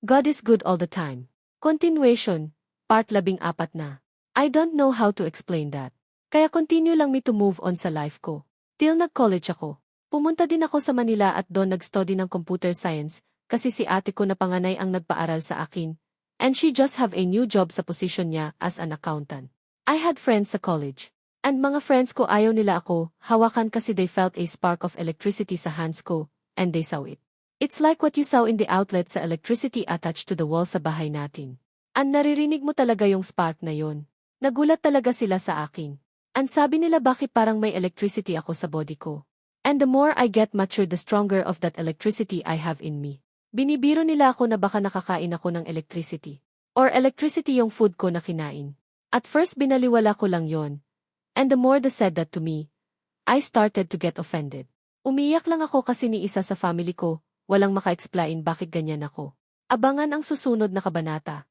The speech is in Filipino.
God is good all the time. Continuation, part 14 na. I don't know how to explain that. Kaya continue lang me to move on sa life ko. Till nag-college ako. Pumunta din ako sa Manila at doon nag-study ng computer science kasi si ate ko na panganay ang nagpaaral sa akin. And she just have a new job sa position niya as an accountant. I had friends sa college. And mga friends ko ayaw nila ako, hawakan kasi they felt a spark of electricity sa hands ko, and they saw it. It's like what you saw in the outlet sa electricity attached to the wall sa bahay natin. And naririnig mo talaga yung spark na yon. Nagulat talaga sila sa akin. And sabi nila bakit parang may electricity ako sa body ko. And the more I get mature the stronger of that electricity I have in me. Binibiro nila ako na baka nakakain ako ng electricity. Or electricity yung food ko na kinain. At first binaliwala ko lang yon. And the more they said that to me, I started to get offended. Umiyak lang ako kasi ni isa sa family ko, walang maka-explain bakit ganyan ako. Abangan ang susunod na kabanata.